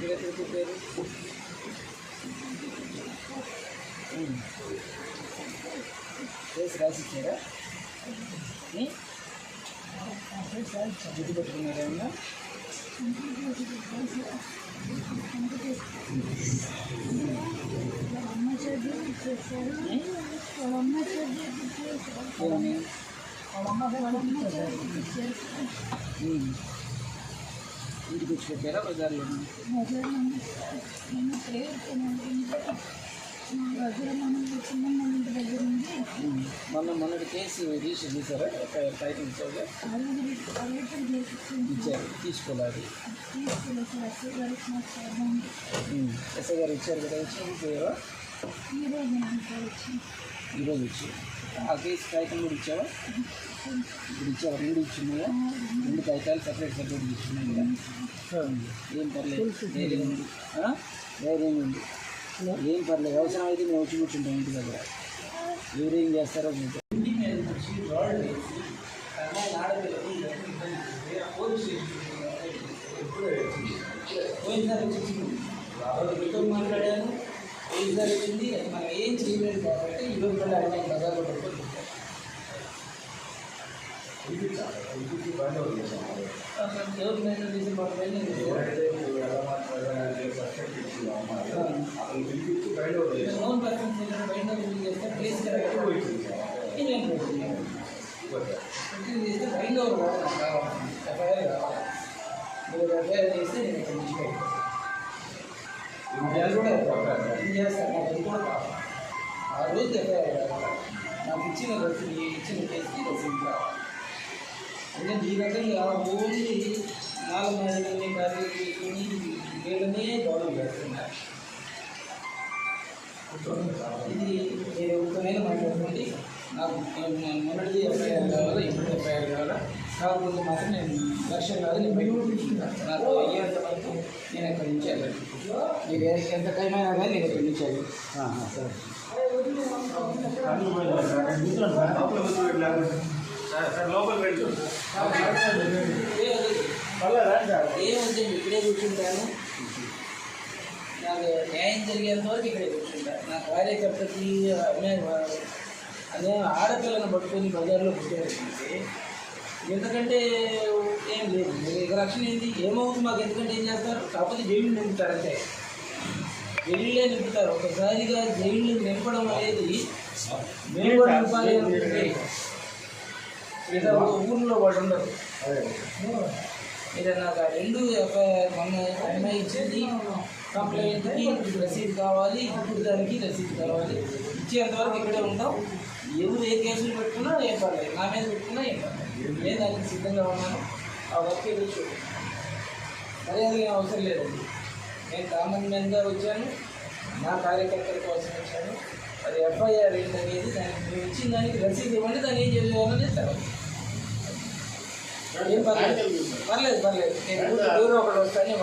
మీరు ఎక్కడ చెప్పారు? కేసు రాసిచ్చారా? గుర్తు పెట్టుకున్నారా ఏమన్నా? ఇంటికి వచ్చి పెట్టారా బజార్లో? మొన్నటి కేసు రిజిస్టర్ చేశారా? టైటిల్ ఇచ్చారు, తీసుకోలేదు. ఎస్ఐ గారు ఇచ్చారు కదా, ఇచ్చిపోయారా? ఈరోజు వచ్చి ఆ కేసు కాగితం కూడా ఇచ్చావా? ఇప్పుడు ఇచ్చావా? 2 ఇచ్చినాయా? 2 కాగితాలు సపరేట్ ఇచ్చినాయి కదా. ఏం పర్లేదు, ధైర్యం ఉంది, ధైర్యం ఉంది, ఏం పర్లేదు. అవసరం అయితే మేము వచ్చి కూర్చుంటాం ఇంటి దగ్గర. ఎవరేం చేస్తారో చూద్దాం. మాట్లాడాను, పోయినసారి వచ్చింది, మనం ఏం చేయలేదు కాబట్టి ఈరోజు కూడా అడిగిన బజార్లో పడుతుంది. ఎవరు మెయింటైన్ చేసి ఓన్ పర్సన్స్ బయట చేస్తే ప్లేస్ చేస్తే బయట ఎఫ్ఐఆర్ కావాలి. మీరు ఎఫ్ఐఆర్ చేస్తే నేను ఇక్కడ నుంచి చేస్తాను. నాకు అది కూడా కావాలి. ఆ రోజు ఎఫ్ఐఆర్ కావాలి. నాకు ఇచ్చిన రసీదు, ఇచ్చిన కేసుకి రసీదు కావాలి. అంటే ఈ రకంగా ఓన్లీ 4 నెలలని కార్యక్రమని వీళ్ళనే గౌరవం చేస్తున్నారు. ఇది మీరు ఒకవేళ మాట్లాడుకోండి. నాకు మొన్నటిది ఎఫ్ఐఆర్ కావాలా, ఇప్పుడు ఎఫ్ఐఆర్ కావాలా, కాకపోతే మాత్రం నేను లక్ష్యం కాదు, నేను బయట తీసుకుంటాను. నాకు అయ్యేంత వరకు నేను ఎక్కడి నుంచి వెళ్ళాను. మీరు ఎంత టైం అయినా కానీ నేను ఎక్కడి నుంచి వెళ్ళాను. ఏముంది, ఇక్కడే కూర్చుంటాను. నాకు న్యాయం జరిగేంత వరకు ఇక్కడే కూర్చుంటాను. నా కార్యకర్తకి అదే ఆడపిల్లను పట్టుకొని బజార్లో పుట్టేటంటే ఎందుకంటే ఏం లేదు. ఇక రక్షణ ఏంటి, ఏమవుతుంది మాకు, ఎందుకంటే ఏం చేస్తారు, కాకపోతే జైలు నింపుతారంటే జైలులే నింపుతారు. ఒకసారిగా జైలు నింపడం అనేది మేము కూడా నింపాలి అనుకుంటే ఏదో ఊళ్ళో వాడు ఉండదు. ఏదన్నా 2 మొన్న అమ్మాయి ఇచ్చింది కంప్లైంట్కి రసీదు కావాలి, ఇప్పుడు దానికి రసీదు కావాలి. ఇచ్చేంతవరకు ఇక్కడే ఉంటాం. ఎవరు ఏ కేసులు పెట్టుకున్నా ఏం పర్లేదు, నా మీద పెట్టుకున్నా ఏం పర్లేదు. నేను దానికి సిద్ధంగా ఉన్నాను. ఆ వర్క్ వెళ్ళి మర్యాద ఏం అవసరం లేదండి. నేను కామన్ మ్యాన్గా వచ్చాను, నా కార్యకర్తల కోసం వచ్చాను. అది ఎఫ్ఐఆర్ ఏంటనేది దానికి మేము ఇచ్చిన దానికి రసీదు ఇవ్వండి, దాన్ని ఏం చేయాలనేది తర్వాత. ఏం పర్లేదు, నేను దూరం ఒకటి వస్తాను.